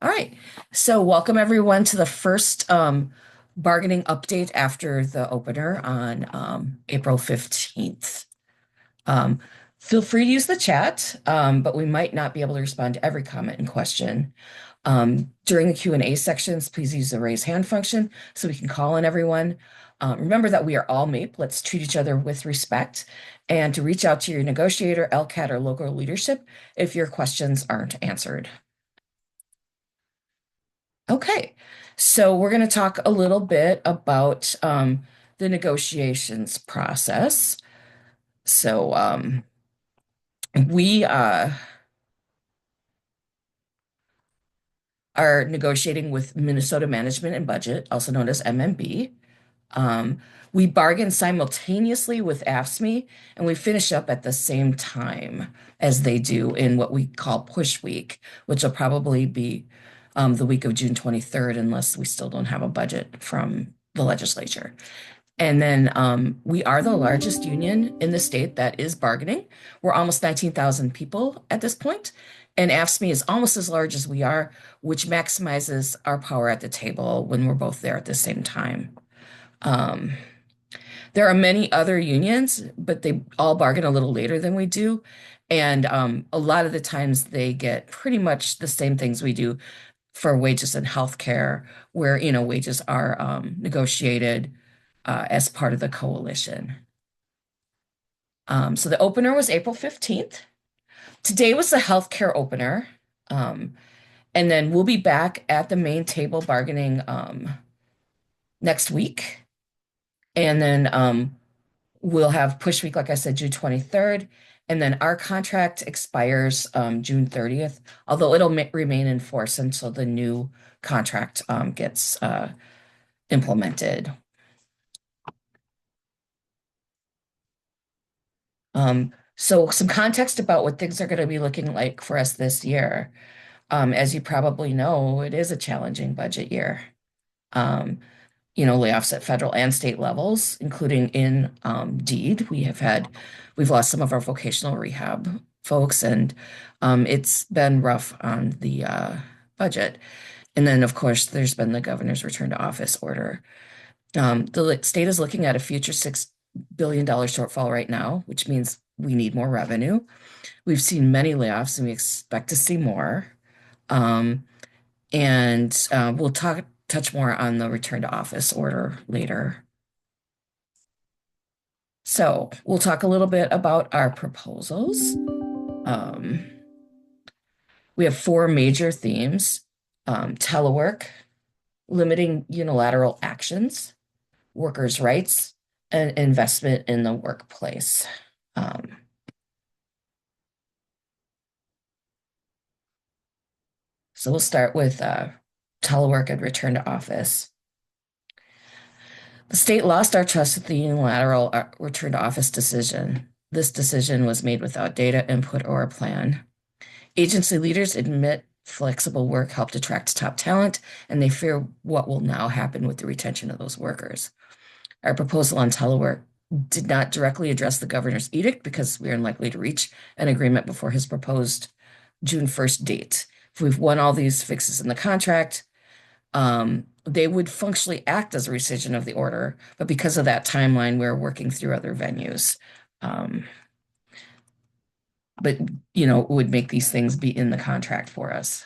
All right. So welcome everyone to the first bargaining update after the opener on April 15th. Um, Feel free to use the chat, but we might not be able to respond to every comment and question. During the Q&A sections, please use the raise hand function so we can call on everyone. Remember that we are all MAPE. Let's treat each other with respect and to reach out to your negotiator, LCAT, or local leadership if your questions aren't answered. Okay, so we're going to talk a little bit about the negotiations process. So we are negotiating with Minnesota Management and Budget, also known as MMB. Um, we bargain simultaneously with AFSCME, and we finish up at the same time as they do in what we call Push Week, which will probably be the week of June 23rd, unless we still don't have a budget from the legislature. And then we are the largest union in the state that is bargaining. We're almost 19,000 people at this point, and AFSCME is almost as large as we are, which maximizes our power at the table when we're both there at the same time. Um, there are many other unions, but they all bargain a little later than we do. And a lot of the times they get pretty much the same things we do for wages and healthcare, where, wages are negotiated as part of the coalition. So the opener was April 15th. Today was the healthcare opener. Um, and then we'll be back at the main table bargaining next week. And then we'll have push week, like I said, June 23rd. And then our contract expires June 30th, although it'll remain in force until the new contract gets implemented. So some context about what things are going to be looking like for us this year. As you probably know, it is a challenging budget year. Um, Layoffs at federal and state levels, including in DEED. We've lost some of our vocational rehab folks, and it's been rough on the budget. And then, of course, there's been the governor's return to office order. The state is looking at a future $6 billion shortfall right now, which means we need more revenue. We've seen many layoffs, and we expect to see more. Um, and we'll touch more on the return to office order later. So we'll talk a little bit about our proposals. Um, we have four major themes: telework, limiting unilateral actions, workers' rights, and investment in the workplace. Um, so we'll start with telework and return to office. The state lost our trust with the unilateral return to office decision. This decision was made without data input or a plan. Agency leaders admit flexible work helped attract top talent, and they fear what will now happen with the retention of those workers. Our proposal on telework did not directly address the governor's edict because we are unlikely to reach an agreement before his proposed June 1st date. If we've won all these fixes in the contract, they would functionally act as a rescission of the order, but because of that timeline, we're working through other venues. Um, but it would make these things be in the contract for us.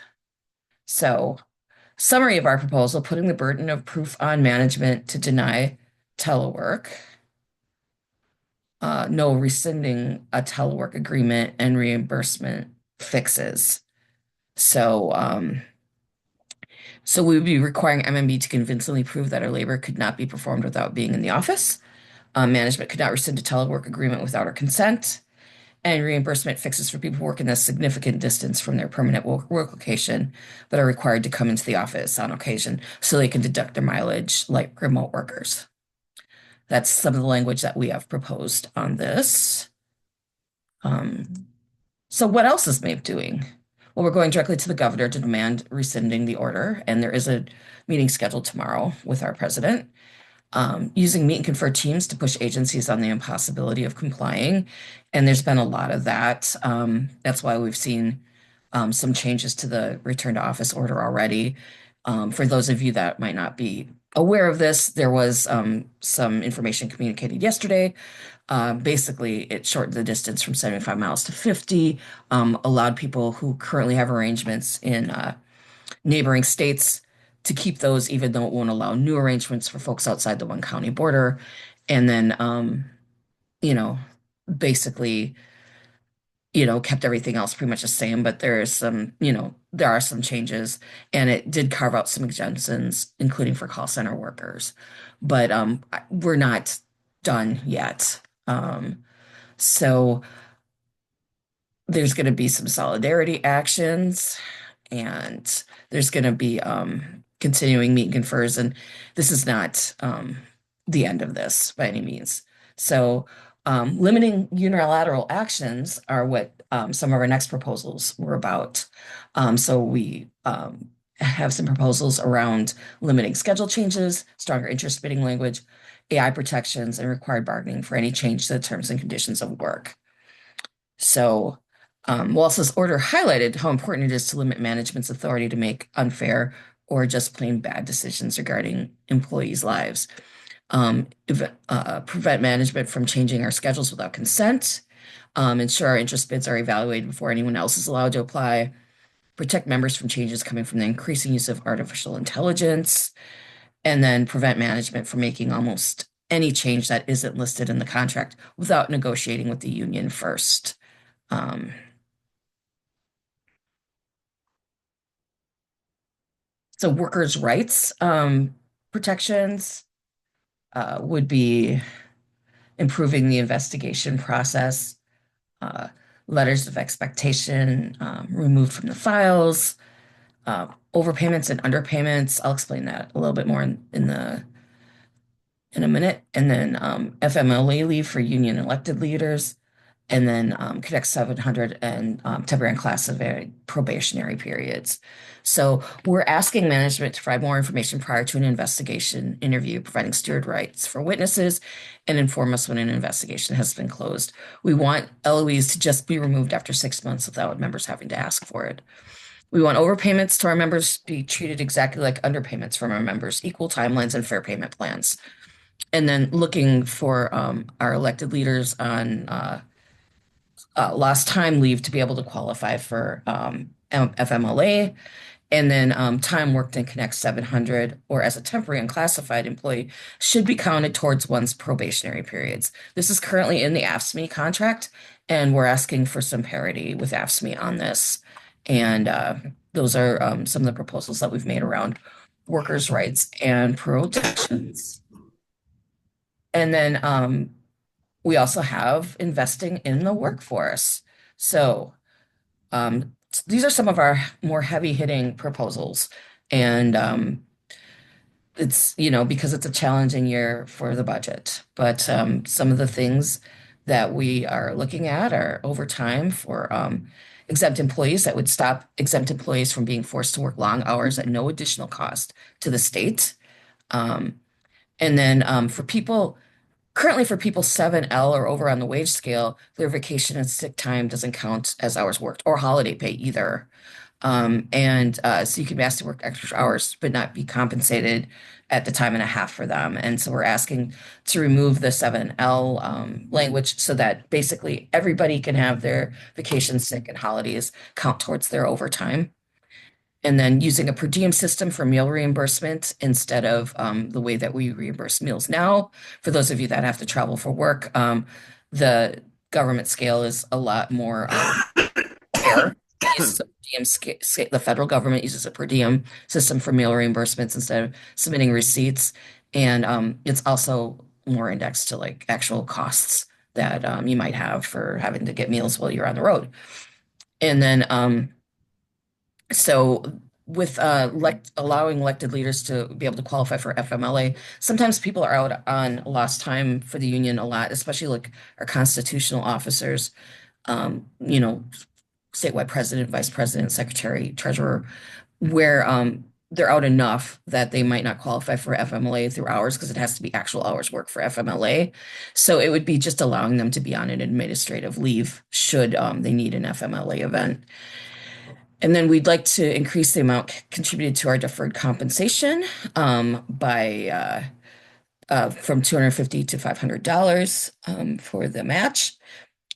So, summary of our proposal, putting the burden of proof on management to deny telework, no rescinding a telework agreement, and reimbursement fixes. So we would be requiring MMB to convincingly prove that our labor could not be performed without being in the office. Management could not rescind a telework agreement without our consent, and reimbursement fixes for people working a significant distance from their permanent work location, but are required to come into the office on occasion so they can deduct their mileage like remote workers. That's some of the language that we have proposed on this. So what else is MAPE doing? Well, we're going directly to the governor to demand rescinding the order, and there is a meeting scheduled tomorrow with our president. Using meet and confer teams to push agencies on the impossibility of complying. And there's been a lot of that. That's why we've seen some changes to the return to office order already. For those of you that might not be aware of this, there was some information communicated yesterday. Basically, it shortened the distance from 75 miles to 50, allowed people who currently have arrangements in neighboring states to keep those, even though it won't allow new arrangements for folks outside the one county border. And then, you know, basically, kept everything else pretty much the same, but there is some, there are some changes, and it did carve out some exemptions, including for call center workers. But we're not done yet. So there's going to be some solidarity actions, and there's going to be continuing meet and confers, and this is not the end of this by any means. So limiting unilateral actions are what some of our next proposals were about. So we have some proposals around limiting schedule changes, stronger interest bidding language, AI protections, and required bargaining for any change to the terms and conditions of work. So Wallace's order highlighted how important it is to limit management's authority to make unfair or just plain bad decisions regarding employees' lives. Prevent management from changing our schedules without consent, ensure our interest bids are evaluated before anyone else is allowed to apply, protect members from changes coming from the increasing use of artificial intelligence, and then prevent management from making almost any change that isn't listed in the contract without negotiating with the union first. So workers' rights protections would be improving the investigation process, uh, letters of expectation removed from the files, overpayments and underpayments. I'll explain that a little bit more in a minute. And then FMLA leave for union elected leaders, and then Connect 700 and temporary and classified probationary periods. So we're asking management to provide more information prior to an investigation interview, providing steward rights for witnesses, and inform us when an investigation has been closed. We want LOEs to just be removed after 6 months without members having to ask for it. We want overpayments to our members be treated exactly like underpayments from our members, equal timelines and fair payment plans. And then looking for our elected leaders on lost time leave to be able to qualify for FMLA, and then time worked in Connect 700 or as a temporary unclassified employee should be counted towards one's probationary periods. This is currently in the AFSCME contract, and we're asking for some parity with AFSCME on this. And those are some of the proposals that we've made around workers' rights and protections. And then we also have investing in the workforce. So these are some of our more heavy hitting proposals. And it's, because it's a challenging year for the budget. But some of the things that we are looking at are overtime for exempt employees that would stop exempt employees from being forced to work long hours at no additional cost to the state. And then currently for people 7L or over on the wage scale, their vacation and sick time doesn't count as hours worked or holiday pay either. So you can be asked to work extra hours, but not be compensated at the time and a half for them. And so we're asking to remove the 7L language so that basically everybody can have their vacation, sick, and holidays count towards their overtime. And then using a per diem system for meal reimbursement instead of the way that we reimburse meals now. For those of you that have to travel for work, the government scale is a lot more fair. The federal government uses a per diem system for meal reimbursements instead of submitting receipts. And it's also more indexed to like actual costs that you might have for having to get meals while you're on the road. And then so with allowing elected leaders to be able to qualify for FMLA, sometimes people are out on lost time for the union a lot, especially like our constitutional officers, statewide president, vice president, secretary, treasurer, where they're out enough that they might not qualify for FMLA through hours because it has to be actual hours work for FMLA. So it would be just allowing them to be on an administrative leave should they need an FMLA event. And then we'd like to increase the amount contributed to our deferred compensation by from 250 to $500 for the match,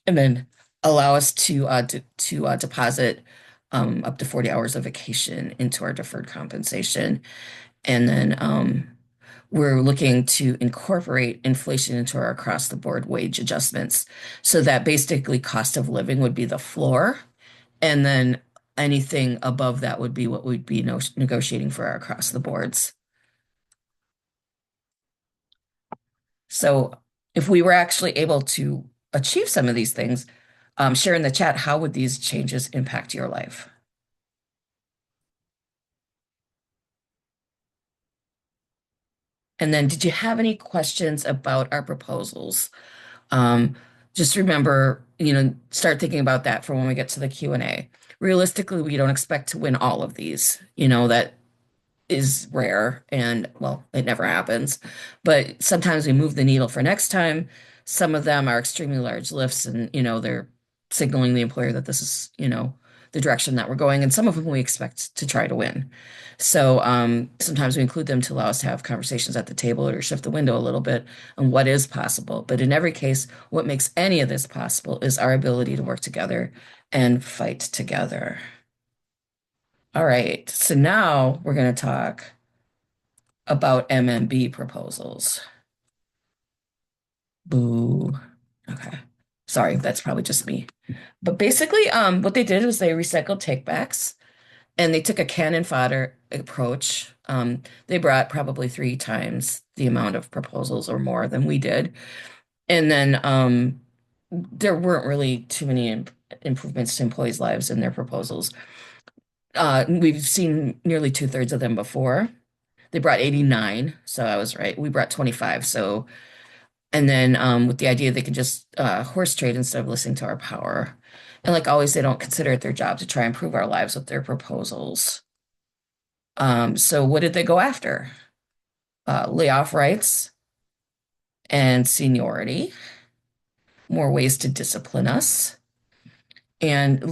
and then allow us to deposit up to 40 hours of vacation into our deferred compensation. And then we're looking to incorporate inflation into our across the board wage adjustments so that basically cost of living would be the floor. And then anything above that would be what we'd be no negotiating for our across the boards. So if we were actually able to achieve some of these things, share in the chat, how would these changes impact your life? And then did you have any questions about our proposals? Um, just remember, start thinking about that for when we get to the Q&A. Realistically, we don't expect to win all of these. That is rare and well, it never happens. But sometimes we move the needle for next time. Some of them are extremely large lifts and, they're signaling the employer that this is, the direction that we're going. And some of them we expect to try to win. So sometimes we include them to allow us to have conversations at the table or shift the window a little bit on what is possible. But in every case, what makes any of this possible is our ability to work together and fight together. All right, so now we're going to talk about MMB proposals. Boo. Okay. Sorry, that's probably just me. But basically, what they did was they recycled takebacks and they took a cannon fodder approach. They brought probably three times the amount of proposals or more than we did. And then there weren't really too many improvements to employees' lives in their proposals. We've seen nearly two-thirds of them before. They brought 89, so I was right. We brought 25. So, and then with the idea they could just horse trade instead of listening to our power. And like always, they don't consider it their job to try and improve our lives with their proposals. So what did they go after? Layoff rights and seniority, more ways to discipline us, and to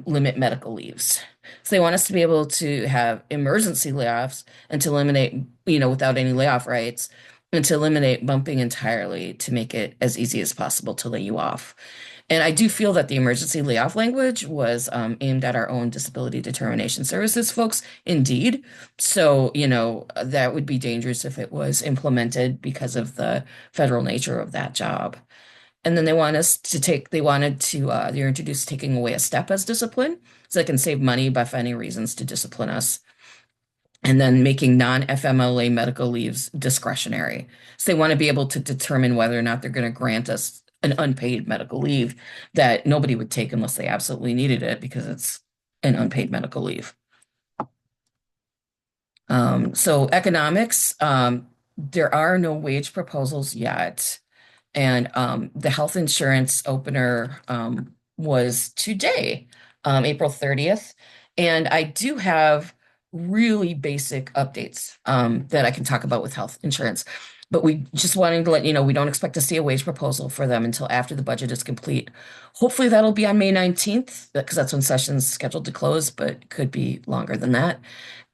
limit medical leaves. So they want us to be able to have emergency layoffs and to eliminate, without any layoff rights, and to eliminate bumping entirely to make it as easy as possible to lay you off. And I do feel that the emergency layoff language was aimed at our own disability determination services folks, indeed. So, that would be dangerous if it was implemented because of the federal nature of that job. And then they're introduced taking away a step as discipline, so they can save money by finding reasons to discipline us. And then making non-FMLA medical leaves discretionary. So they want to be able to determine whether or not they're going to grant us an unpaid medical leave that nobody would take unless they absolutely needed it because it's an unpaid medical leave. So economics, there are no wage proposals yet. And the health insurance opener was today, April 30th. And I do have really basic updates that I can talk about with health insurance. But we just wanted to let you know we don't expect to see a wage proposal for them until after the budget is complete. Hopefully that'll be on May 19th, because that's when session's scheduled to close, but could be longer than that.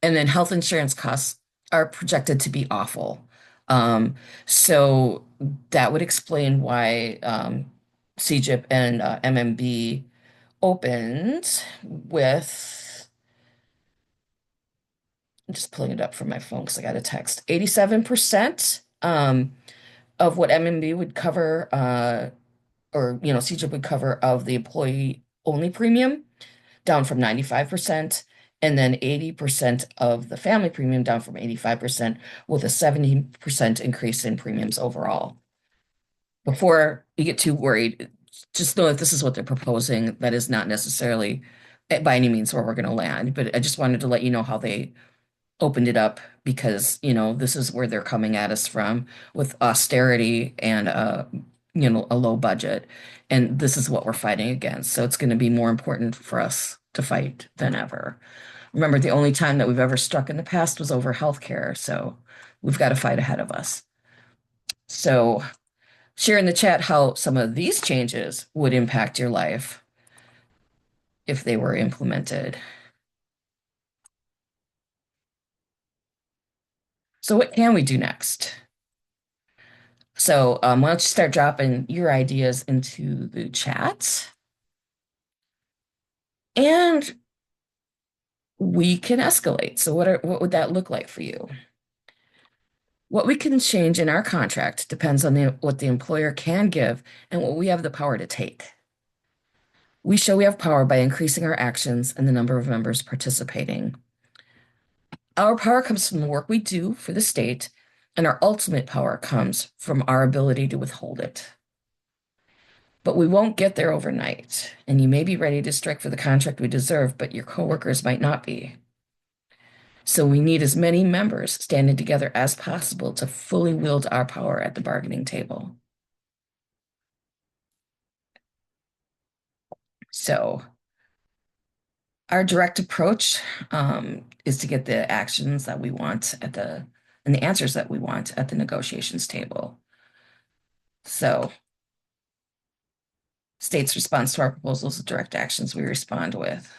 And then health insurance costs are projected to be awful. So that would explain why CGIP and MMB opened with, I'm just pulling it up from my phone because I got a text, 87% of what MMB would cover, or CGIP would cover of the employee only premium, down from 95%, and then 80% of the family premium, down from 85%, with a 70% increase in premiums overall. Before you get too worried, just know that this is what they're proposing. That is not necessarily by any means where we're going to land, but I just wanted to let you know how they opened it up because, this is where they're coming at us from with austerity and a low budget. And this is what we're fighting against. So it's going to be more important for us to fight than ever. Remember, the only time that we've ever struck in the past was over healthcare. So we've got to fight ahead of us. So share in the chat how some of these changes would impact your life. if they were implemented. So what can we do next? So why don't you start dropping your ideas into the chat and we can escalate. So what would that look like for you? What we can change in our contract depends on what the employer can give and what we have the power to take. We show we have power by increasing our actions and the number of members participating. Our power comes from the work we do for the state, and our ultimate power comes from our ability to withhold it. But we won't get there overnight, and you may be ready to strike for the contract we deserve, but your coworkers might not be. So we need as many members standing together as possible to fully wield our power at the bargaining table. So our direct approach is to get the actions that we want and the answers that we want at the negotiations table. So state's response to our proposals, direct actions we respond with.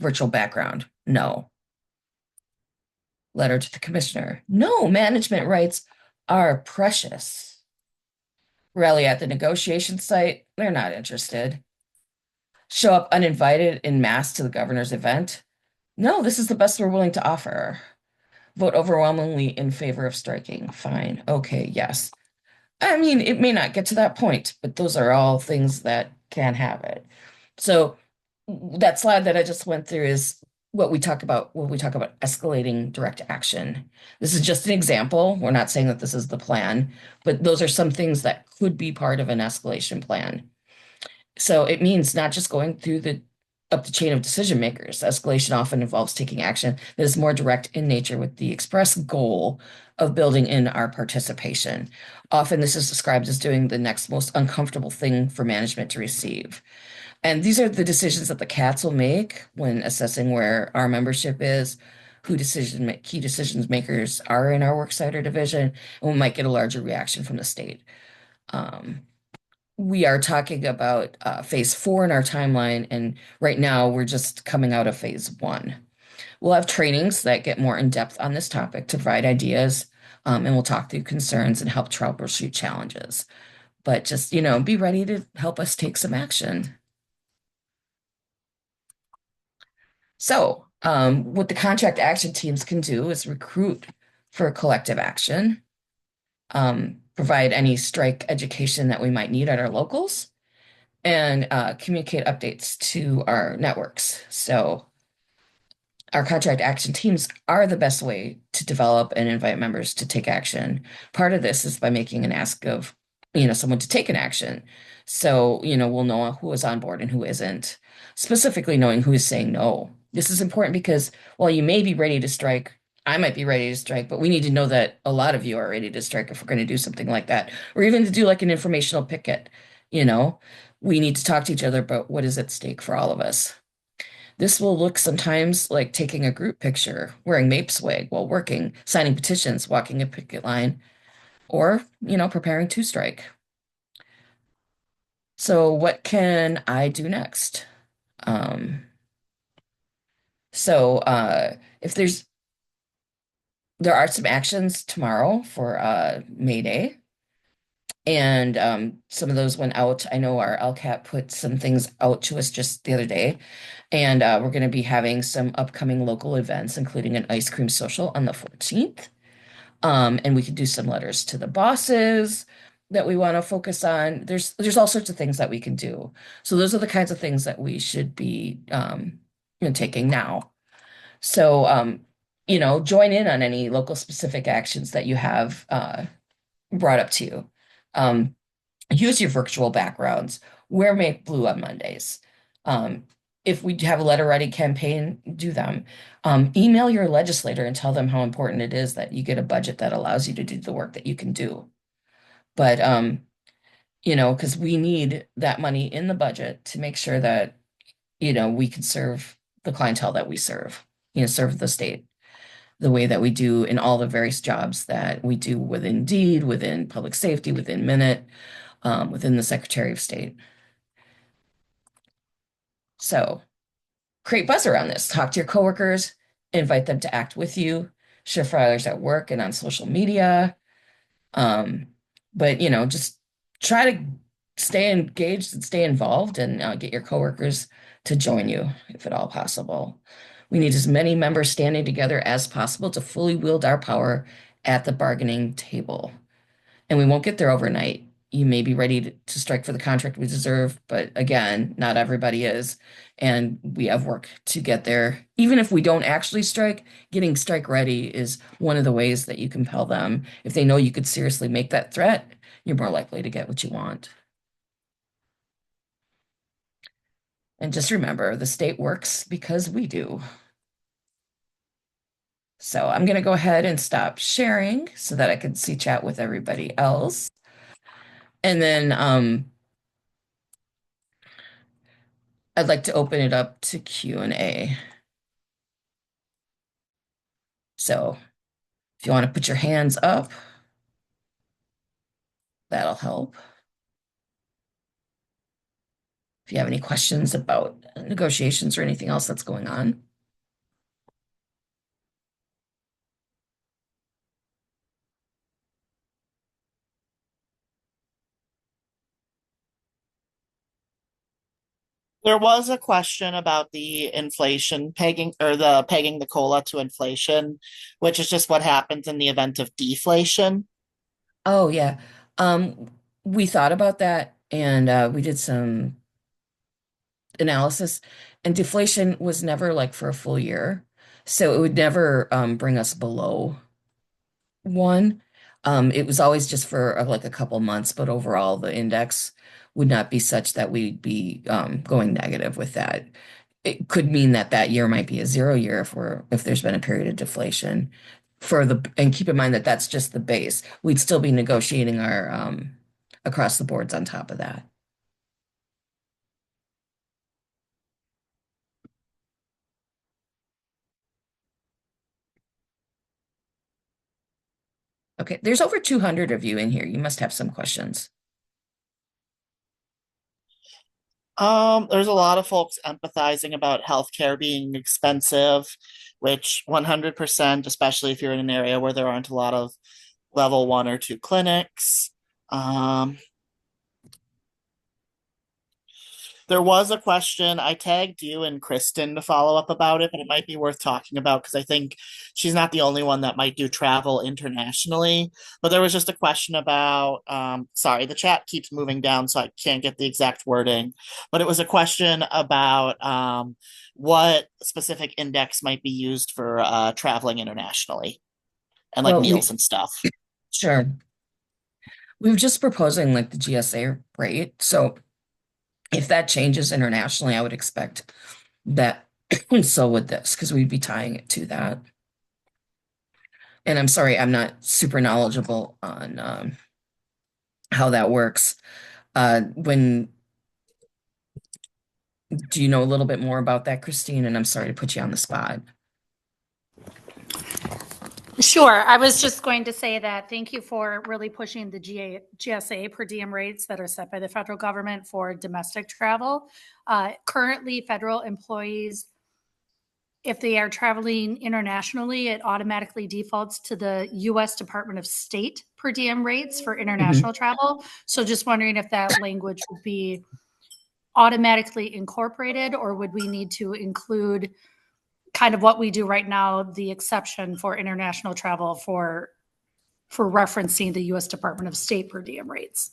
Virtual background, no. Letter to the commissioner, no, management rights are precious. Rally at the negotiation site, they're not interested. Show up uninvited in mass to the governor's event. No, this is the best we're willing to offer. Vote overwhelmingly in favor of striking. Fine. Okay, yes. I mean, it may not get to that point, but those are all things that can happen. So that slide that I just went through is what we talk about when we talk about escalating direct action. This is just an example. We're not saying that this is the plan, but those are some things that could be part of an escalation plan. So it means not just going through the up the chain of decision makers. Escalation often involves taking action that is more direct in nature with the express goal of building in our participation. Often this is described as doing the next most uncomfortable thing for management to receive. And these are the decisions that the CATs will make when assessing where our membership is, who key decision makers are in our worksite or division, and we might get a larger reaction from the state. We are talking about phase 4 in our timeline, and right now we're just coming out of phase 1. We'll have trainings that get more in depth on this topic to provide ideas, and we'll talk through concerns and help troubleshoot challenges. But just, be ready to help us take some action. So, what the contract action teams can do is recruit for collective action, provide any strike education that we might need at our locals, and communicate updates to our networks. So our contract action teams are the best way to develop and invite members to take action. Part of this is by making an ask of, someone to take an action. So, we'll know who is on board and who isn't, specifically knowing who is saying no. This is important because while you may be ready to strike, I might be ready to strike, but we need to know that a lot of you are ready to strike if we're going to do something like that, or even to do like an informational picket, you know, we need to talk to each other about what is at stake for all of us. This will look sometimes like taking a group picture, wearing MAPE swag while working, signing petitions, walking a picket line, or, preparing to strike. So what can I do next? Um, so if there are some actions tomorrow for May Day. And some of those went out. I know our LCAT put some things out to us just the other day. And we're going to be having some upcoming local events, including an ice cream social on the 14th. And we could do some letters to the bosses that we want to focus on. There's all sorts of things that we can do. So those are the kinds of things that we should be taking now. So join in on any local specific actions that you have brought up to you. Use your virtual backgrounds. Wear Make Blue on Mondays. Um, if we have a letter writing campaign, do them. Email your legislator and tell them how important it is that you get a budget that allows you to do the work that you can do. But because we need that money in the budget to make sure that, we can serve the clientele that we serve, serve the state the way that we do in all the various jobs that we do within Deed, within public safety, within Minute, within the Secretary of State. So create buzz around this. Talk to your coworkers, invite them to act with you, share flyers at work and on social media. Um, but just try to stay engaged and stay involved and get your coworkers to join you if at all possible. We need as many members standing together as possible to fully wield our power at the bargaining table. And we won't get there overnight. You may be ready to strike for the contract we deserve, but again, not everybody is. And we have work to get there. Even if we don't actually strike, getting strike ready is one of the ways that you compel them. If they know you could seriously make that threat, you're more likely to get what you want. And just remember, the state works because we do. So I'm going to go ahead and stop sharing so that I can see chat with everybody else. And then I'd like to open it up to Q&A. So if you want to put your hands up, that'll help. If you have any questions about negotiations or anything else that's going on. There was a question about the inflation pegging or the pegging the COLA to inflation, which is just what happens in the event of deflation. Oh, yeah. Um, we thought about that and we did some analysis, and deflation was never like for a full year. So it would never bring us below one. It was always just for like a couple months, but overall the index would not be such that we'd be going negative with that. It could mean that that year might be a 0 year if there's been a period of deflation and keep in mind that that's just the base. We'd still be negotiating our across the boards on top of that. Okay, there's over 200 of you in here. You must have some questions. There's a lot of folks empathizing about healthcare being expensive, which 100%, especially if you're in an area where there aren't a lot of level one or two clinics. Um, There was a question. I tagged you and Kristen to follow up about it, but it might be worth talking about because I think she's not the only one that might do travel internationally. But there was just a question about, sorry, the chat keeps moving down, so I can't get the exact wording. But it was a question about what specific index might be used for traveling internationally and like Well, meals and stuff. sure. We were just proposing like the GSA rate. So if that changes internationally, I would expect that so would this, because we'd be tying it to that. And I'm sorry, I'm not super knowledgeable on how that works. When do you know a little bit more about that, Christine? And I'm sorry to put you on the spot. Sure. I was just going to say that thank you for really pushing the GSA per diem rates that are set by the federal government for domestic travel. Currently, federal employees, if they are traveling internationally, it automatically defaults to the U.S. Department of State per diem rates for Mhm. international travel. So just wondering if that language would be automatically incorporated, or would we need to include kind of what we do right now, the exception for international travel for referencing the U.S. Department of State per diem rates.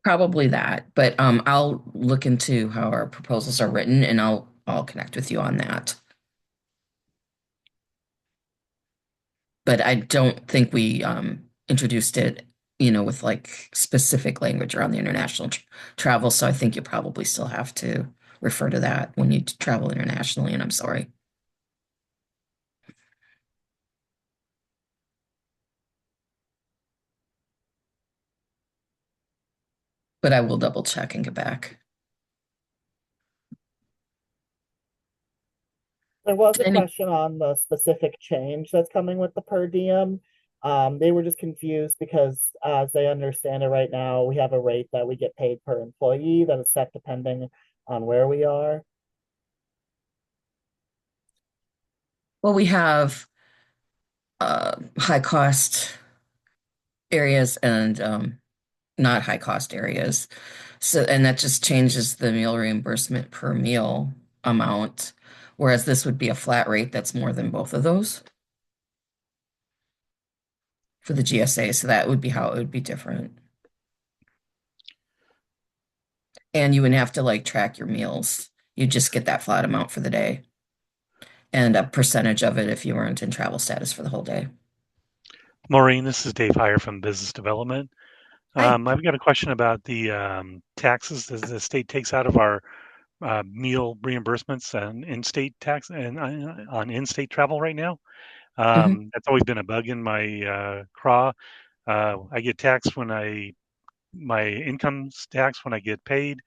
Probably that, but I'll look into how our proposals are written and I'll connect with you on that. But I don't think we introduced it, with like specific language around the international travel. So I think you probably still have to refer to that when you travel internationally, and I'm sorry. But I will double check and get back. There was a Any, question on the specific change that's coming with the per diem. They were just confused because, as they understand it right now, we have a rate that we get paid per employee that is set depending on where we are. Well, we have high cost areas and not high cost areas. So, and that just changes the meal reimbursement per meal amount, whereas this would be a flat rate that's more than both of those for the GSA. So that would be how it would be different. And you wouldn't have to like track your meals. You just get that flat amount for the day and a percentage of it if you weren't in travel status for the whole day. Maureen, this is Dave Heyer from Business Development. Hi. I've got a question about the taxes that the state takes out of our meal reimbursements and in-state tax and on in-state travel right now. Mhm. That's always been a bug in my craw. I get taxed my income's taxed when I get paid.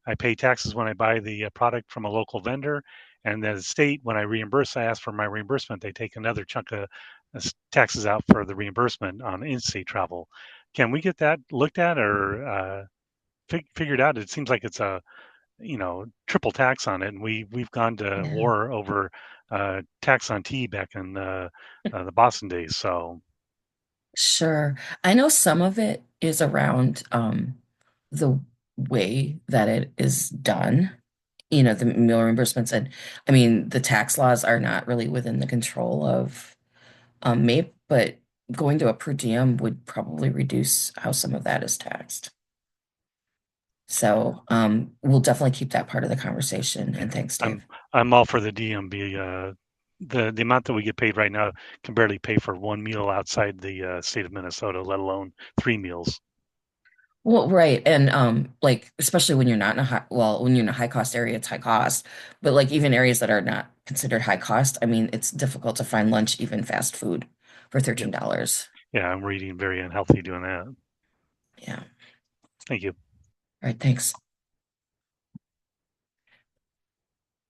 I pay taxes when I buy the product from a local vendor, and the state, when I reimburse, I ask for my reimbursement. They take another chunk of taxes out for the reimbursement on in-state travel. Can we get that looked at or figured out? It seems like it's a triple tax on it, and we've gone to Yeah. war over tax on tea back in the Boston days. So Sure. I know some of it is around the way that it is done, the meal reimbursements. And I mean, the tax laws are not really within the control of MAPE, but going to a per diem would probably reduce how some of that is taxed. So we'll definitely keep that part of the conversation. And thanks, I'm Dave. I'm all for the DMB. The amount that we get paid right now can barely pay for one meal outside the state of Minnesota, let alone three meals. Well, right. And like especially when you're not in a when you're in a high cost area, it's high cost. But like even areas that are not considered high cost, I mean, it's difficult to find lunch, even fast food for Yeah, $13. yeah, I'm reading very unhealthy doing that. Yeah. All Thank you. right, thanks.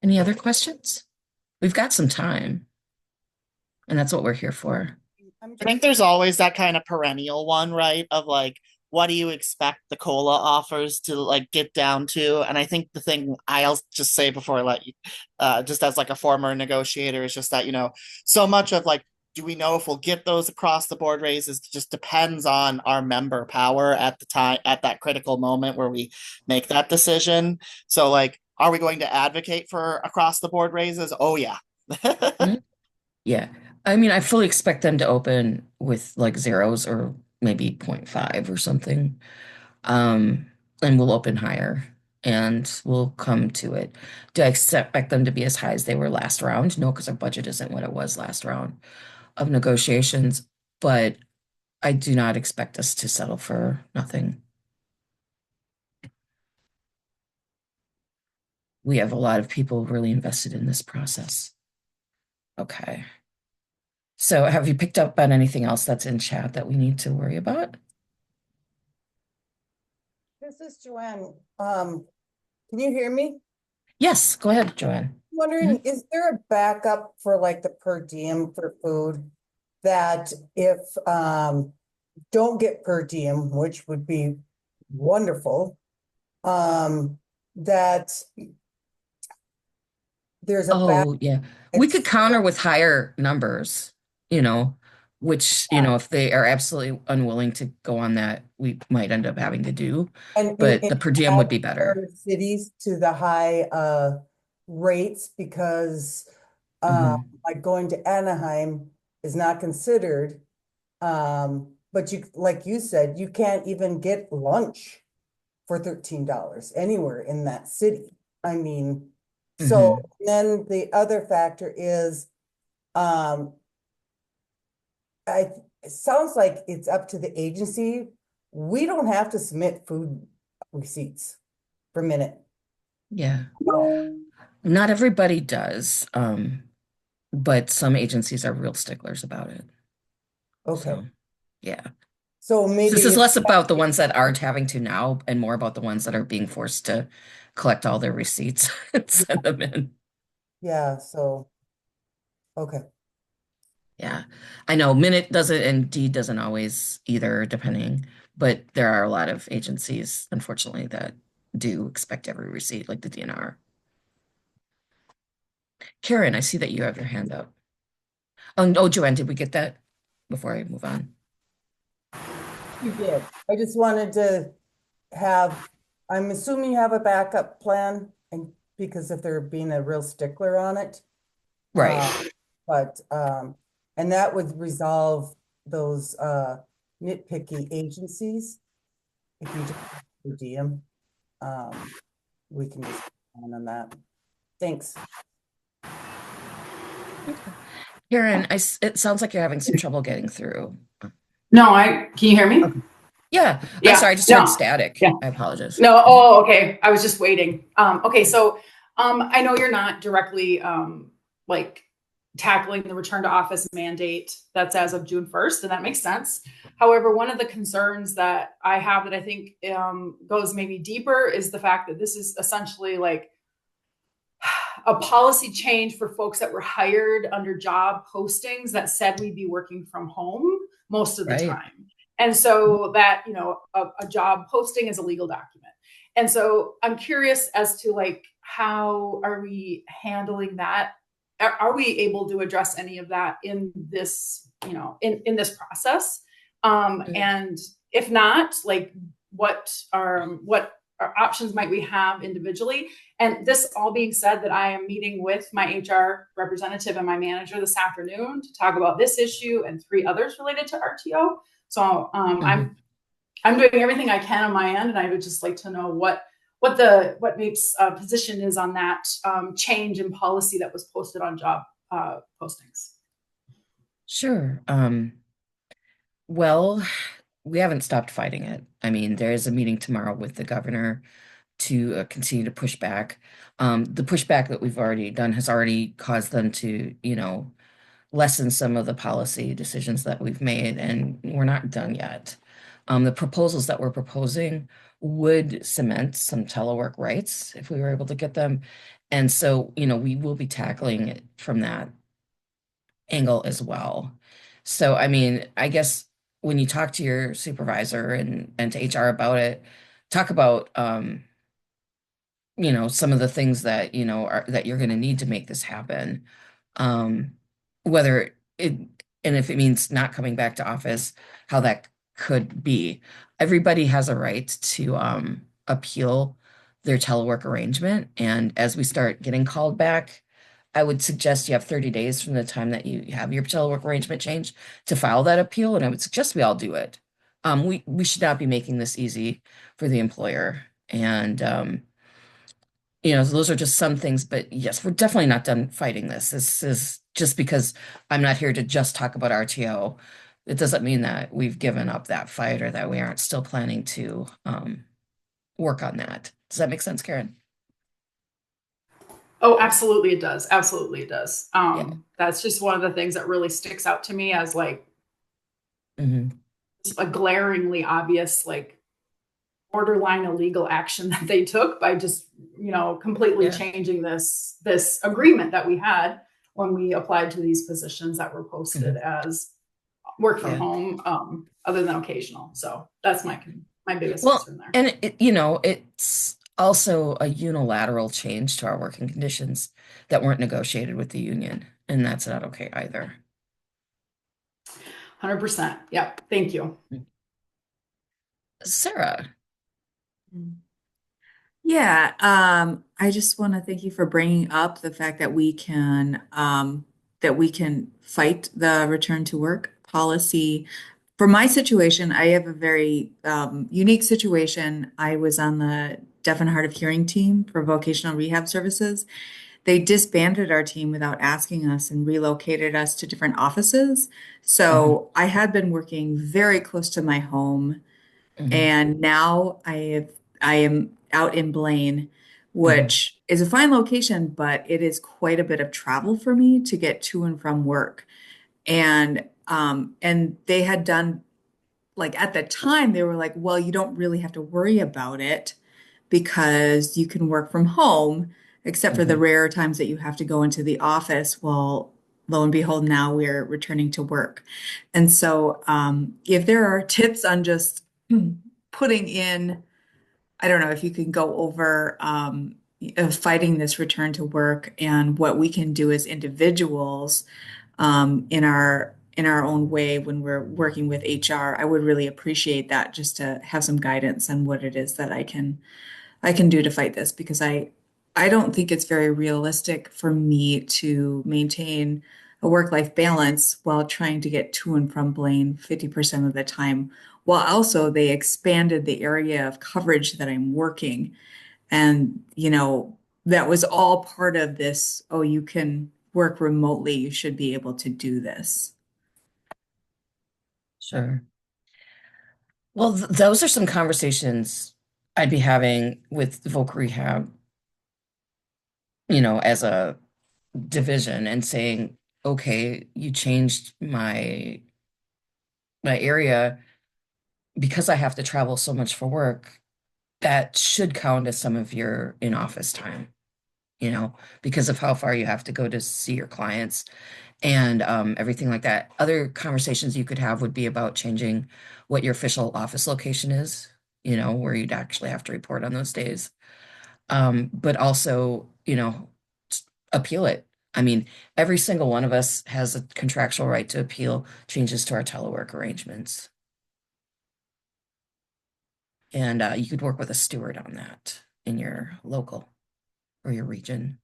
Any other questions? We've got some time, and that's what we're here for. I think there's always that kind of perennial one, right? Of like, what do you expect the COLA offers to like get down to? And I think the thing I'll just say before I let you, just as like a former negotiator, is just that, so much of like, do we know if we'll get those across the board raises? Just depends on our member power at the time, at that critical moment where we make that decision. So, like, are we going to advocate for across the board raises? Oh, yeah. Mhm. Yeah. I mean, I fully expect them to open with like zeros or maybe zero point 0.5 or something. Um, and we'll open higher and we'll come to it. Do I expect them to be as high as they were last round? No, because our budget isn't what it was last round of negotiations, but I do not expect us to settle for nothing. We have a lot of people really invested in this process. Okay. So have you picked up on anything else that's in chat that we need to worry about? This is Joanne. Can you hear me? Yes, go ahead, Joanne. Wondering, is there a backup for like the per diem for food that if don't get per diem, which would be wonderful, that there's a back Oh, yeah. We could counter with higher numbers, you know, which, if they are absolutely unwilling to go on that, we might end up having to do, and but the per diem add would be better. other cities to the high rates because Mhm. like going to Anaheim is not considered. But you, like you said, you can't even get lunch for $13 anywhere in that city. I mean, so Mhm. then the other factor is, um, it sounds like it's up to the agency. We don't have to submit food receipts per minute. Yeah. Oh, Not everybody does, but some agencies are real sticklers about it. okay. So, yeah. So So this maybe is it's, less about the ones that aren't having to now and more about the ones that are being forced to collect all their receipts and send them in. yeah, so, okay. Yeah. I know Minute doesn't and Deed doesn't always either, depending, but there are a lot of agencies, unfortunately, that do expect every receipt, like the DNR. Karen, I see that you have your hand up. Oh, Joanne, did we get that before I move on? You did. I just wanted to have, I'm assuming you have a backup plan, and because if they're being a real stickler on it. Right. But, and that would resolve those, nitpicky agencies. If you just per diem, we can just on that. Thanks. Karen, it sounds like you're having some trouble getting through. No, can you hear me? Okay. Yeah, I'm Yeah, sorry, I just no, heard static. yeah. I apologize. No, oh, okay. I was just waiting. Okay, so I know you're not directly like tackling the return to office mandate that's as of June 1st, and that makes sense. However, one of the concerns that I have that I think goes maybe deeper is the fact that this is essentially like a policy change for folks that were hired under job postings that said we'd be working from home most of the Right. time. And so that, a job posting is a legal document. And so I'm curious as to like, how are we handling that? Are we able to address any of that in this, in this process? And if not, like what options might we have individually? And this all being said, that I am meeting with my HR representative and my manager this afternoon to talk about this issue and 3 others related to RTO. So I'm doing everything I can on my end, and I would just like to know what MAPE's position is on that change in policy that was posted on job postings. Sure. Well, we haven't stopped fighting it. I mean, there is a meeting tomorrow with the governor to continue to push back. The pushback that we've already done has already caused them to, lessen some of the policy decisions that we've made, and we're not done yet. The proposals that we're proposing would cement some telework rights if we were able to get them. And so, we will be tackling it from that angle as well. So, I mean, I guess when you talk to your supervisor and to HR about it, talk about some of the things that that you're going to need to make this happen. Whether it and if it means not coming back to office, how that could be. Everybody has a right to appeal their telework arrangement, and as we start getting called back, I would suggest you have 30 days from the time that you have your telework arrangement changed to file that appeal, and I would suggest we all do it. We should not be making this easy for the employer, and so those are just some things, but yes, we're definitely not done fighting this. This is just because I'm not here to just talk about RTO. It doesn't mean that we've given up that fight or that we aren't still planning to work on that. Does that make sense, Karen? Oh, absolutely it does. Absolutely it does. Yeah. That's just one of the things that really sticks out to me as like Mhm. a glaringly obvious, like borderline illegal action that they took by just, completely Yeah. changing this agreement that we had when we applied to these positions that were posted as work from Yeah. home, other than occasional. So that's my biggest Well, concern there. and it's also a unilateral change to our working conditions that weren't negotiated with the union, and that's not okay either. 100%. Yep. Thank you. Sarah. Yeah, I just want to thank you for bringing up the fact that we can fight the return to work policy. For my situation, I have a very unique situation. I was on the deaf and hard of hearing team for vocational rehab services. They disbanded our team without asking us and relocated us to different offices. So I had been working very close to my home. Mhm. And now I am out in Blaine, which is a fine location, but it is quite a bit of travel for me to get to and from work. And they had done, like, at the time they were like, well, you don't really have to worry about it because you can work from home, except for the rare times that you have to go into the office. Well, lo and behold, now we're returning to work. And so if there are tips on just putting in, I don't know if you can go over fighting this return to work and what we can do as individuals in our own way when we're working with HR. I would really appreciate that just to have some guidance on what it is that I can do to fight this because I don't think it's very realistic for me to maintain a work-life balance while trying to get to and from Blaine 50% of the time, while also they expanded the area of coverage that I'm working. And, that was all part of this, oh, you can work remotely, you should be able to do this. Sure. Well, those are some conversations I'd be having with Voc Rehab, as a division and saying, okay, you changed my area because I have to travel so much for work. That should count as some of your in-office time, because of how far you have to go to see your clients and everything like that. Other conversations you could have would be about changing what your official office location is, where you'd actually have to report on those days. But also, appeal it. I mean, every single one of us has a contractual right to appeal changes to our telework arrangements. And you could work with a steward on that in your local or your region.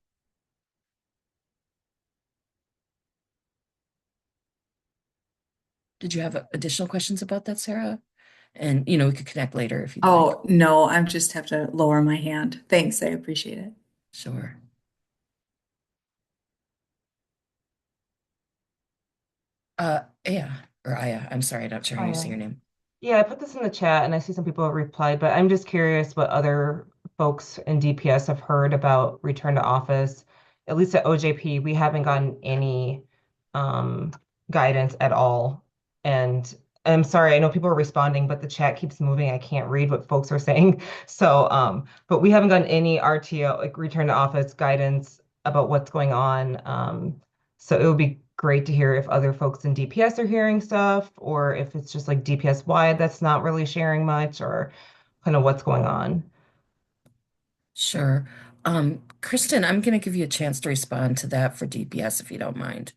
Did you have additional questions about that, Sarah? And, we could connect later if you'd like. Oh, no, I just have to lower my hand. Thanks, I appreciate it. Sure. Aya, or Aya, I'm sorry, I'm not sure how you say your name. Yeah, I put this in the chat and I see some people have replied, but I'm just curious what other folks in DPS have heard about return to office. At least at OJP, we haven't gotten any um, guidance at all. And I'm sorry, I know people are responding, but the chat keeps moving. I can't read what folks are saying. So, but we haven't gotten any RTO, like return to office guidance about what's going on. So it would be great to hear if other folks in DPS are hearing stuff, or if it's just like DPS wide that's not really sharing much, or kind of what's going on. Sure. Kristen, I'm going to give you a chance to respond to that for DPS if you don't mind.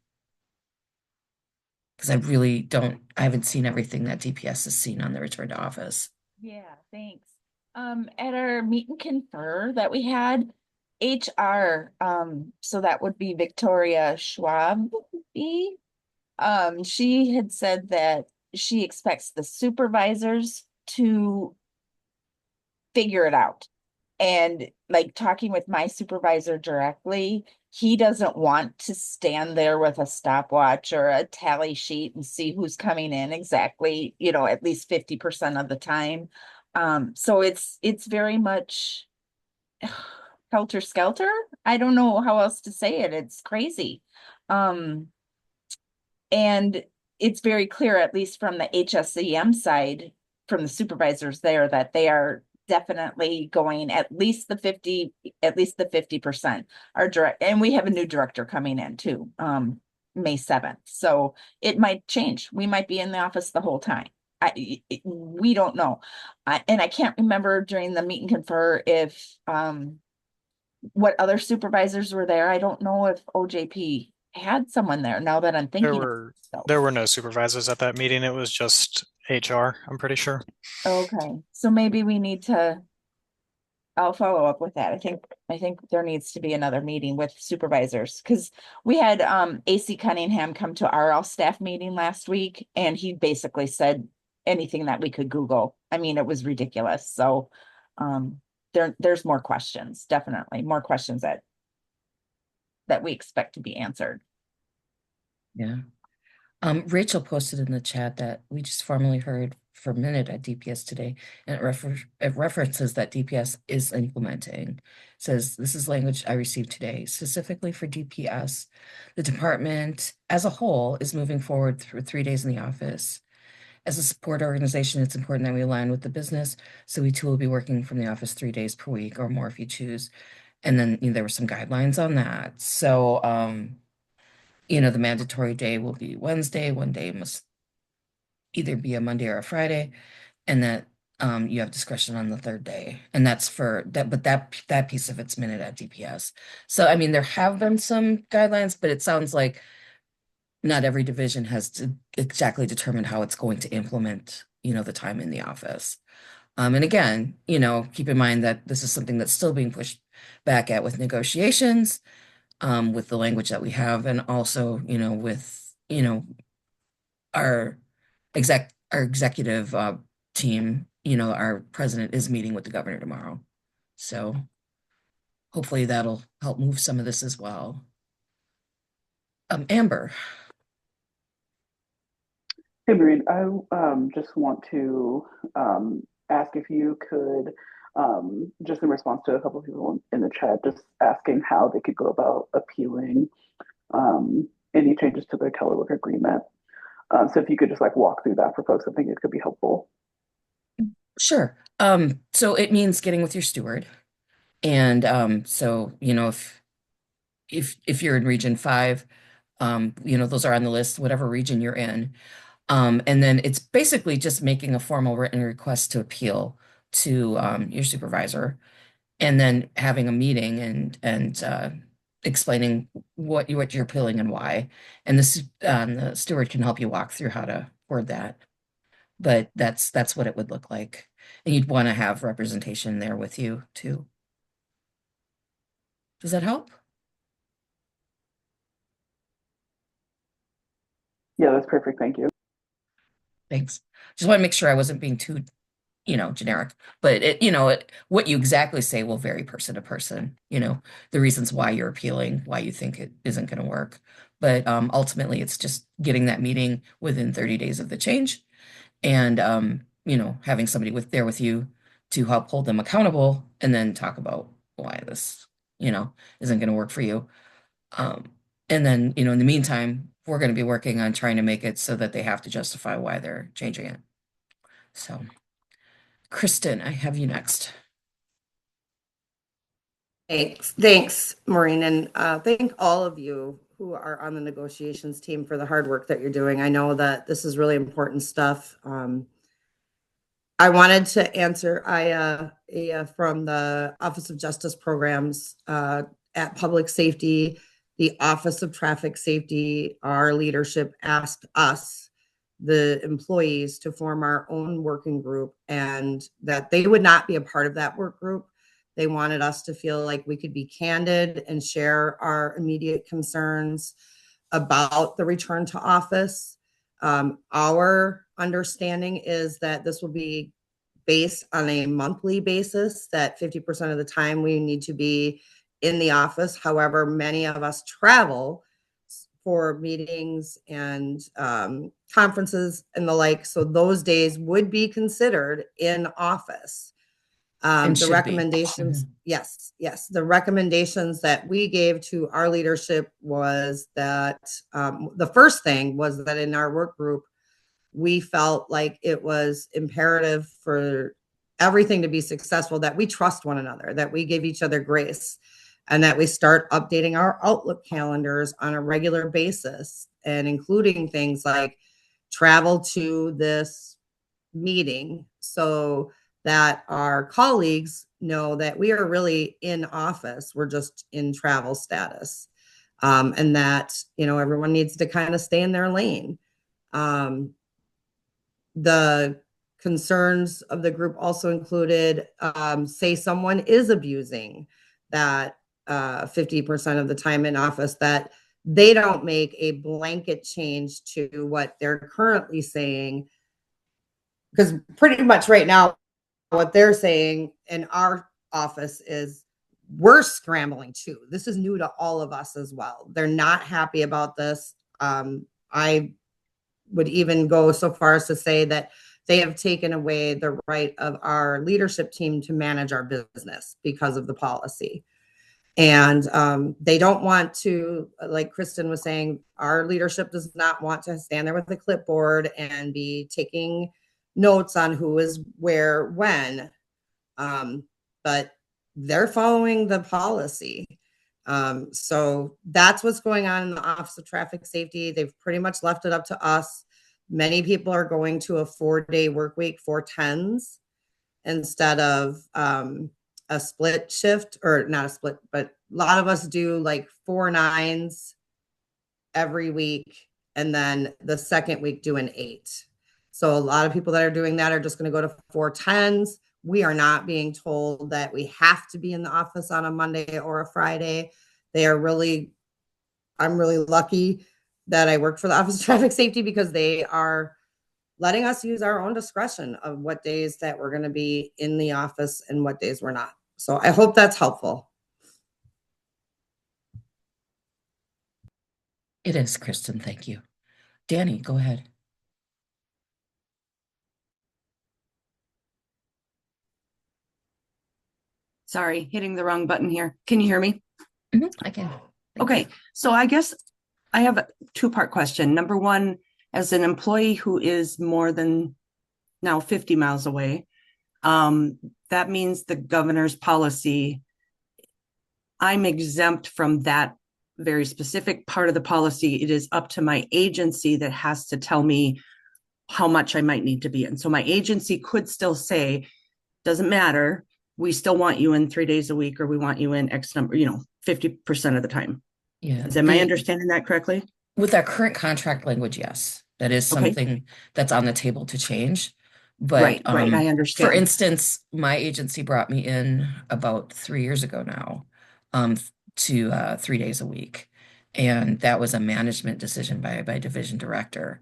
Because I haven't seen everything that DPS has seen on the return to office. Yeah, thanks. At our meet and confer that we had, HR, so that would be Victoria Schwab, she had said that she expects the supervisors to figure it out. And like talking with my supervisor directly, he doesn't want to stand there with a stopwatch or a tally sheet and see who's coming in exactly, at least 50% of the time. So it's very much helter skelter. I don't know how else to say it. It's crazy. And it's very clear, at least from the HSEM side, from the supervisors there, that they are definitely going at least the 50%. Our direct, and we have a new director coming in too, May 7th. So it might change. We might be in the office the whole time. We don't know. And I can't remember during the meet and confer if what other supervisors were there. I don't know if OJP had someone there now that I'm thinking. There were no supervisors at that meeting. It was just HR, I'm pretty sure. Okay, so maybe we need to, I'll follow up with that. I think there needs to be another meeting with supervisors because we had AC Cunningham come to our all staff meeting last week and he basically said anything that we could Google. I mean, it was ridiculous. So there's more questions, definitely more questions that we expect to be answered. Yeah. Rachel posted in the chat that we just formally heard for a minute at DPS today, and it references that DPS is implementing. It says, this is language I received today, specifically for DPS. The department as a whole is moving forward through 3 days in the office. As a support organization, it's important that we align with the business, so we too will be working from the office 3 days per week or more if you choose. And then there were some guidelines on that. So, the mandatory day will be Wednesday. One day must either be a Monday or a Friday, and that you have discretion on the third day. And that's for that, but that piece of it's minute at DPS. So, I mean, there have been some guidelines, but it sounds like not every division has exactly determined how it's going to implement, the time in the office. And again, keep in mind that this is something that's still being pushed back at with negotiations, with the language that we have, and also, with, our our executive team, our president is meeting with the governor tomorrow. So hopefully that'll help move some of this as well. Amber. Hey, Maureen, I just want to ask if you could, just in response to a couple of people in the chat, just asking how they could go about appealing any changes to their telework agreement. So if you could just like walk through that for folks, I think it could be helpful. Sure. So it means getting with your steward. And so, if you're in Region 5, those are on the list, whatever region you're in. And then it's basically just making a formal written request to appeal to your supervisor, and then having a meeting and explaining what you're appealing and why. And the steward can help you walk through how to word that. But that's what it would look like. And you'd want to have representation there with you too. Does that help? Yeah, that's perfect. Thank you. Thanks. Just want to make sure I wasn't being too, generic. But what you exactly say will vary person to person. The reasons why you're appealing, why you think it isn't going to work. But ultimately, it's just getting that meeting within 30 days of the change, and having somebody there with you to help hold them accountable, and then talk about why this, isn't going to work for you. And then, in the meantime, we're going to be working on trying to make it so that they have to justify why they're changing it. So, Kristen, I have you next. Thanks, Maureen, and thank all of you who are on the negotiations team for the hard work that you're doing. I know that this is really important stuff. I wanted to answer from the Office of Justice Programs at Public Safety, the Office of Traffic Safety. Our leadership asked us, the employees, to form our own working group, and that they would not be a part of that work group. They wanted us to feel like we could be candid and share our immediate concerns about the return to office. Our understanding is that this will be based on a monthly basis, that 50% of the time we need to be in the office. However, many of us travel for meetings and conferences and the like. So those days would be considered in office. The recommendations, yes, the recommendations that we gave to our leadership was that the first thing was that in our work group, we felt like it was imperative for everything to be successful, that we trust one another, that we give each other grace, and that we start updating our Outlook calendars on a regular basis, and including things like travel to this meeting, so that our colleagues know that we are really in office. We're just in travel status. And that, everyone needs to kind of stay in their lane. The concerns of the group also included, say someone is abusing that 50% of the time in office, that they don't make a blanket change to what they're currently saying. Because pretty much right now, what they're saying in our office is we're scrambling too. This is new to all of us as well. They're not happy about this. I would even go so far as to say that they have taken away the right of our leadership team to manage our business because of the policy. And they don't want to, like Kristen was saying, our leadership does not want to stand there with a clipboard and be taking notes on who is where, when, but they're following the policy. So that's what's going on in the Office of Traffic Safety. They've pretty much left it up to us. Many people are going to a 4-day work week, 4 10s, instead of a split shift, or not a split, but a lot of us do like 4 9s every week. and then the second week do an 8. So a lot of people that are doing that are just going to go to 410s. We are not being told that we have to be in the office on a Monday or a Friday. I'm really lucky that I work for the Office of Traffic Safety because they are letting us use our own discretion of what days that we're going to be in the office and what days we're not. So I hope that's helpful. It is, Kristen. Thank you. Danny, go ahead. Sorry, hitting the wrong button here. Can you hear me? I can. Okay, so I guess I have a two-part question. Number one, as an employee who is more than now 50 miles away, that means the governor's policy, I'm exempt from that very specific part of the policy. It is up to my agency that has to tell me how much I might need to be in. So my agency could still say, doesn't matter, we still want you in 3 days a week, or we want you in X number, 50% of the time. Yeah. Am I understanding that correctly? With our current contract language, yes, that is Okay. something that's on the table to change. But Right, I understand. For instance, my agency brought me in about 3 years ago now, to 3 days a week, and that was a management decision by division director.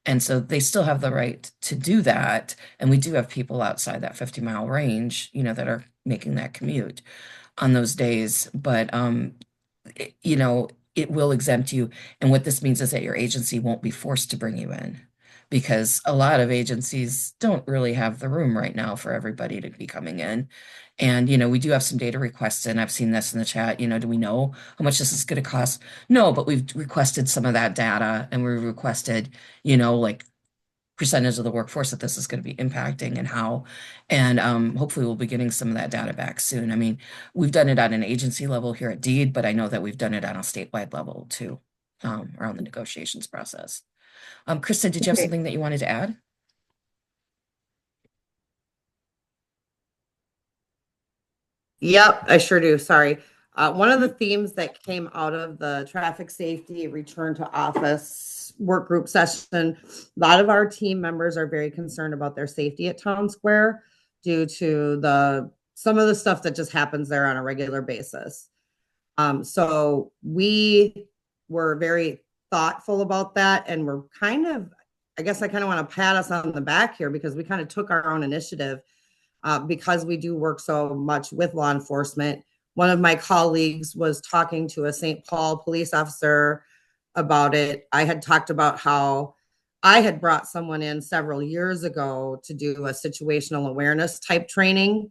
And so they still have the right to do that. And we do have people outside that 50-mile range, that are making that commute on those days. But, it will exempt you. And what this means is that your agency won't be forced to bring you in, because a lot of agencies don't really have the room right now for everybody to be coming in. And, we do have some data requests, and I've seen this in the chat, do we know how much this is going to cost? No, but we've requested some of that data, and we requested, like percentage of the workforce that this is going to be impacting and how, and hopefully we'll be getting some of that data back soon. I mean, we've done it on an agency level here at DEED, but I know that we've done it on a statewide level too, around the negotiations process. Kristen, did you have Okay. something that you wanted to add? Yep, I sure do. Sorry. One of the themes that came out of the traffic safety return to office work group session, a lot of our team members are very concerned about their safety at Town Square due to some of the stuff that just happens there on a regular basis. So we were very thoughtful about that, and we're I guess I kind of want to pat us on the back here because we kind of took our own initiative. Because we do work so much with law enforcement. One of my colleagues was talking to a St. Paul police officer about it. I had talked about how I had brought someone in several years ago to do a situational awareness type training.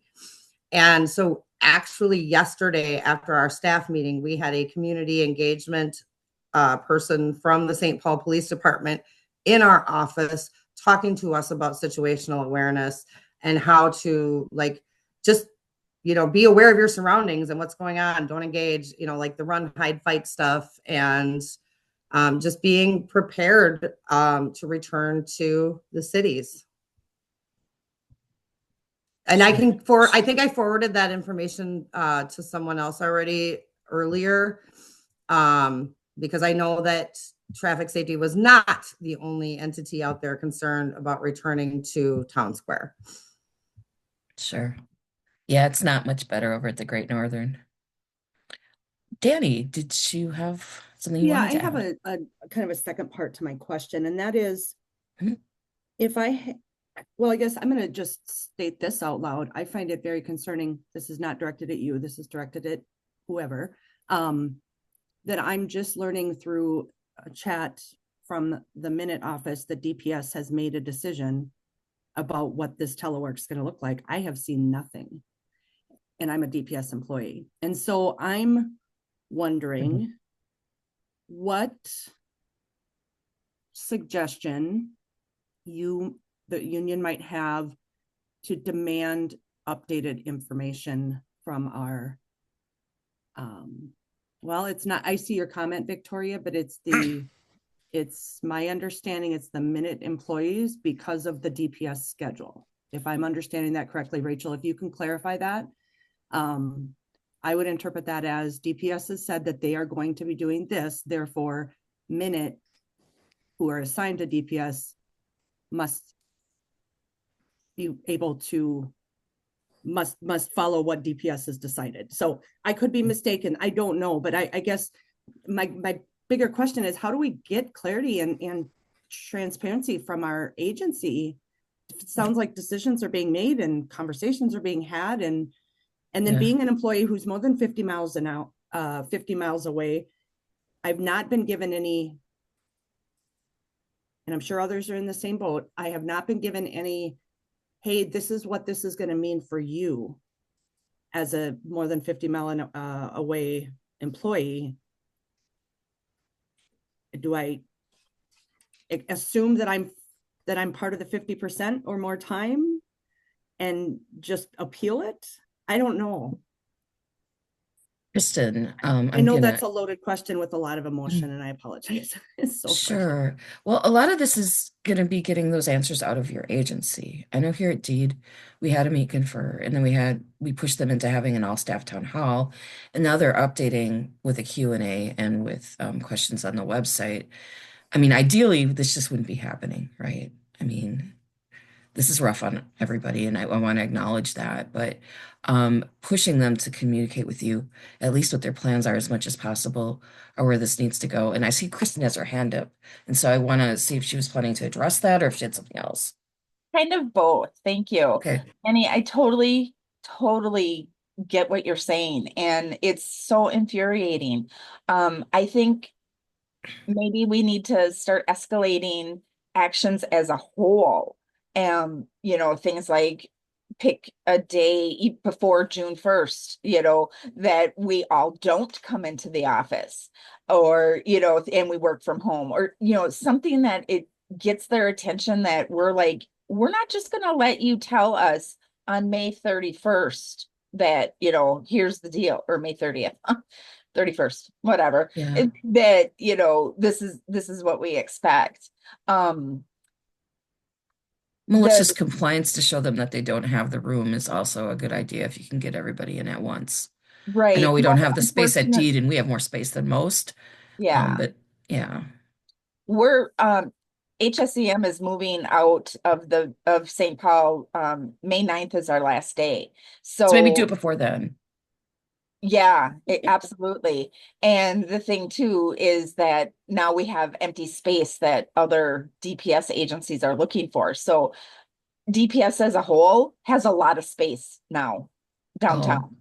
And so actually yesterday after our staff meeting, we had a community engagement person from the St. Paul Police Department in our office talking to us about situational awareness and how to just be aware of your surroundings and what's going on. Don't engage, like the run, hide, fight stuff, and just being prepared to return to the cities. And I think I forwarded that information to someone else already earlier, because I know that traffic safety was not the only entity out there concerned about returning to Town Square. Sure. Yeah, it's not much better over at the Great Northern. Danny, did you have something you Yeah, wanted I to have add? a kind of a second part to my question, and that is, Mhm. well, I guess I'm going to just state this out loud. I find it very concerning. This is not directed at you. This is directed at whoever. That I'm just learning through a chat from the Minute office that DPS has made a decision about what this telework is going to look like. I have seen nothing, and I'm a DPS employee. And so I'm wondering what suggestion the union might have to demand updated information from our, well, it's not, I see your comment, Victoria, but it's my understanding it's the Minute employees because of the DPS schedule. If I'm understanding that correctly, Rachel, if you can clarify that, I would interpret that as DPS has said that they are going to be doing this, therefore Minute who are assigned to DPS must be able to must follow what DPS has decided. So I could be mistaken. I don't know, but I guess my bigger question is, how do we get clarity and transparency from our agency? It sounds like decisions are being made and conversations are being had, and then Yeah. being an employee who's more than 50 miles away, I've not been given any, and I'm sure others are in the same boat. I have not been given any, hey, this is what this is going to mean for you as a more than 50 mile away employee. Do I assume that I'm part of the 50% or more time and just appeal it? I don't know. Kristen, I I'm know gonna that's a loaded question with a lot of emotion, and I apologize. It's so frustrating. Sure. Well, a lot of this is going to be getting those answers out of your agency. I know here at Deed, we had a meet confer, and then we pushed them into having an all-staff town hall, and now they're updating with a Q&A and with questions on the website. I mean, ideally, this just wouldn't be happening, right? I mean, this is rough on everybody, and I want to acknowledge that, but pushing them to communicate with you, at least what their plans are as much as possible, or where this needs to go. And I see Kristen has her hand up, and so I want to see if she was planning to address that or if she had something else. Kind of both. Thank you. Okay. Annie, I totally get what you're saying, and it's so infuriating. I think maybe we need to start escalating actions as a whole. Things like pick a day before June 1st, that we all don't come into the office, or, and we work from home, or, something that it gets their attention, that we're not just going to let you tell us on May 31st that, here's the deal, or May 30th. 31st, whatever. Yeah. That, this is what we expect. Malicious compliance to show them that they don't have the room is also a good idea if you can get everybody in at once. Right. I know we don't have the space at Unfortunate- Deed, and we have more space than most. Yeah. But yeah. We're HSEM is moving out of St. Paul. May 9th is our last day. So maybe do it before then. Yeah, absolutely. And the thing too is that now we have empty space that other DPS agencies are looking for. So DPS as a whole has a lot of space now downtown.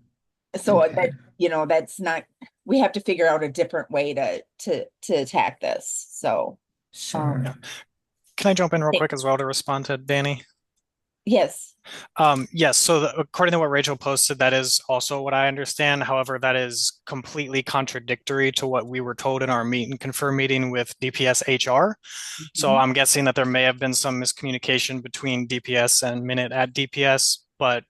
So okay. that's not, we have to figure out a different way to attack this. So Sure. Can I jump in real quick as well to respond to Danny? Yes. Yes. So according to what Rachel posted, that is also what I understand. However, that is completely contradictory to what we were told in our meet and confirm meeting with DPS HR. So I'm guessing that there may have been some miscommunication between DPS and Minute at DPS, but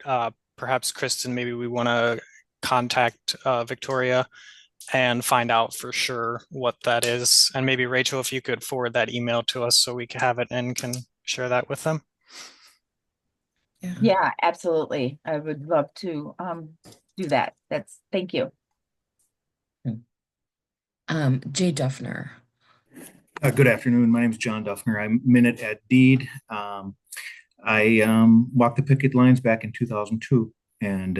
perhaps Kristen, maybe we want to contact Victoria and find out for sure what that is. And maybe Rachel, if you could forward that email to us so we can have it and can share that with them. Yeah, absolutely. I would love to do that. Thank you. Jay Duffner. Good afternoon. My name is John Duffner. I'm Minute at Deed. I walked the picket lines back in 2002, and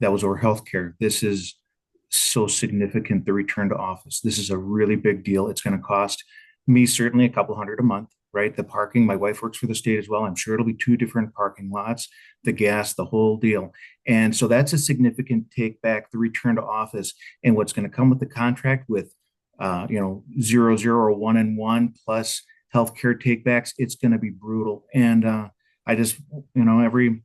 that was over healthcare. This is so significant, the return to office. This is a really big deal. It's going to cost me certainly a couple hundred a month, right? The parking, my wife works for the state as well. I'm sure it'll be 2 different parking lots, the gas, the whole deal. And so that's a significant take back, the return to office, and what's going to come with the contract with 0, 0, or 1 and 1 plus healthcare takebacks. It's going to be brutal. And I just, every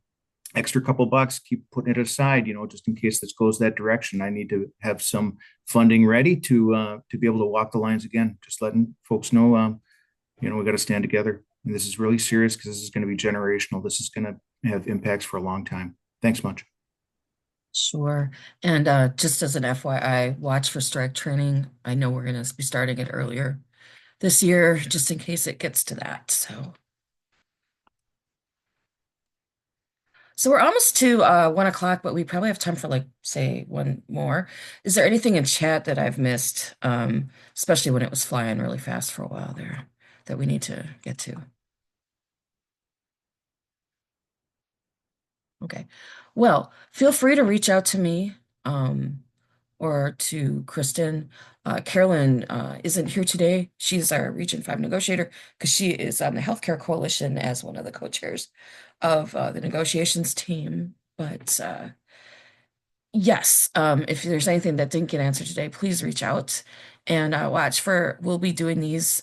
extra couple bucks, keep putting it aside, just in case this goes that direction. I need to have some funding ready to be able to walk the lines again. Just letting folks know, we got to stand together. And this is really serious because this is going to be generational. This is going to have impacts for a long time. Thanks much. Sure. And just as an FYI, watch for strike training. I know we're going to be starting it earlier this year, just in case it gets to that. So we're almost to 1 o'clock, but we probably have time for say one more. Is there anything in chat that I've missed, especially when it was flying really fast for a while there? that we need to get to. Okay. Well, feel free to reach out to me or to Kristen. Carolyn isn't here today. She's our Region 5 negotiator because she is on the Healthcare Coalition as one of the co-chairs of the negotiations team. But yes, if there's anything that didn't get answered today, please reach out and we'll be doing these,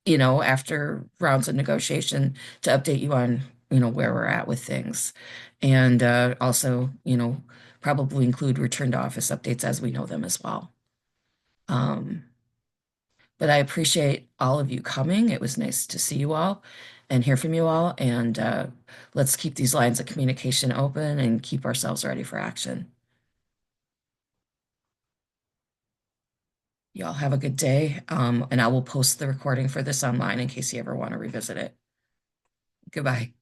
after rounds of negotiation to update you on, where we're at with things. And also, probably include return to office updates as we know them as well. But I appreciate all of you coming. It was nice to see you all and hear from you all. And let's keep these lines of communication open and keep ourselves ready for action. Y'all have a good day. And I will post the recording for this online in case you ever want to revisit it. Goodbye.